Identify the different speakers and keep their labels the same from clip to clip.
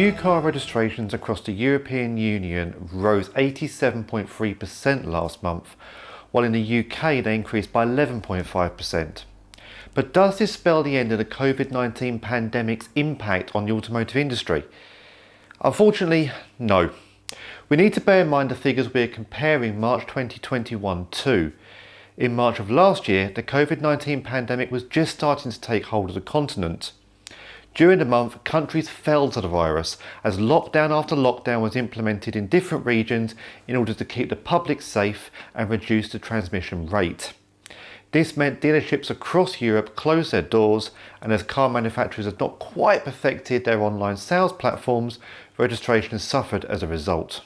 Speaker 1: New car registrations across the European Union rose 87.3% last month, while in the UK they increased by 11.5%. But does this spell the end of the COVID-19 pandemic's impact on the automotive industry? Unfortunately, no. We need to bear in mind the figures we're comparing March 2021 to. In March of last year, the COVID-19 pandemic was just starting to take hold of the continent. During the month, countries fell to the virus as lockdown after lockdown was implemented in different regions in order to keep the public safe and reduce the transmission rate. This meant dealerships across Europe closed their doors, and as car manufacturers had not quite perfected their online sales platforms, registration suffered as a result.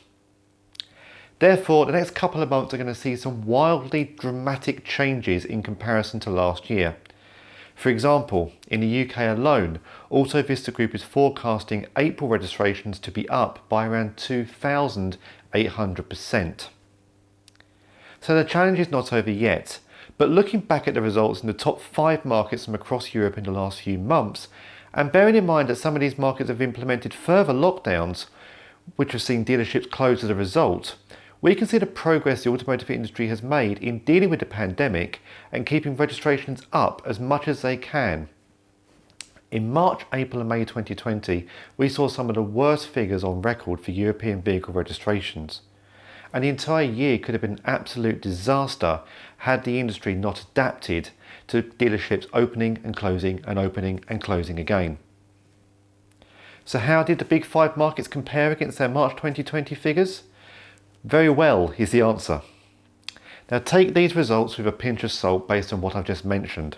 Speaker 1: Therefore, the next couple of months are going to see some wildly dramatic changes in comparison to last year. For example, in the UK alone, AutoVista Group is forecasting April registrations to be up by around 2,800%. So the challenge is not over yet, but looking back at the results in the top 5 markets from across Europe in the last few months, and bearing in mind that some of these markets have implemented further lockdowns, which have seen dealerships close as a result, we can see the progress the automotive industry has made in dealing with the pandemic and keeping registrations up as much as they can. In March, April and May 2020, we saw some of the worst figures on record for European vehicle registrations. And the entire year could have been an absolute disaster had the industry not adapted to dealerships opening and closing and opening and closing again. So how did the big 5 markets compare against their March 2020 figures? Very well is the answer. Now take these results with a pinch of salt based on what I've just mentioned.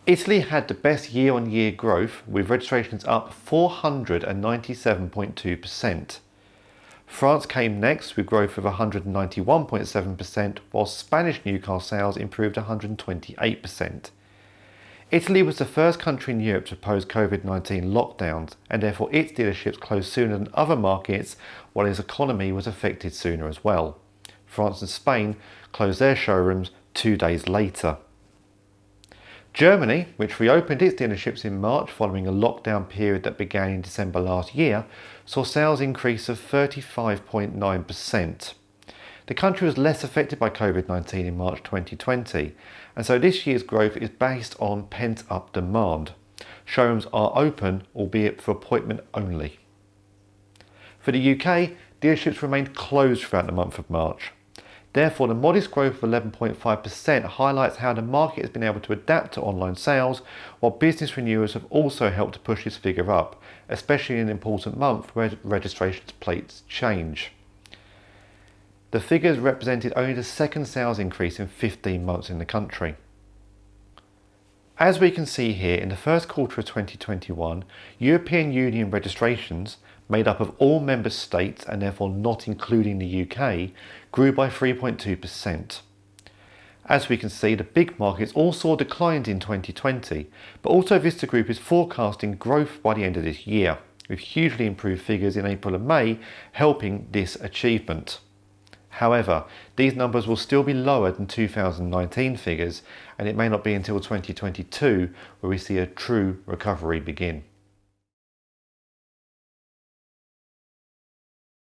Speaker 1: Italy had the best year-on-year growth with registrations up 497.2%. France came next with growth of 191.7%, while Spanish new car sales improved 128%. Italy was the first country in Europe to impose COVID-19 lockdowns, and therefore its dealerships closed sooner than other markets, while its economy was affected sooner as well. France and Spain closed their showrooms 2 days later. Germany, which reopened its dealerships in March following a lockdown period that began in December last year, saw sales increase of 35.9%. The country was less affected by COVID-19 in March 2020, and so this year's growth is based on pent-up demand. Showrooms are open, albeit for appointment only. For the UK, dealerships remained closed throughout the month of March. Therefore, the modest growth of 11.5% highlights how the market has been able to adapt to online sales, while business renewals have also helped to push this figure up, especially in an important month where registration plates change. The figures represented only the second sales increase in 15 months in the country. As we can see here, in the first quarter of 2021, European Union registrations, made up of all member states and therefore not including the UK, grew by 3.2%. As we can see, the big markets all saw declines in 2020, but AutoVista Group is forecasting growth by the end of this year, with hugely improved figures in April and May helping this achievement. However, these numbers will still be lower than 2019 figures, and it may not be until 2022 where we see a true recovery begin.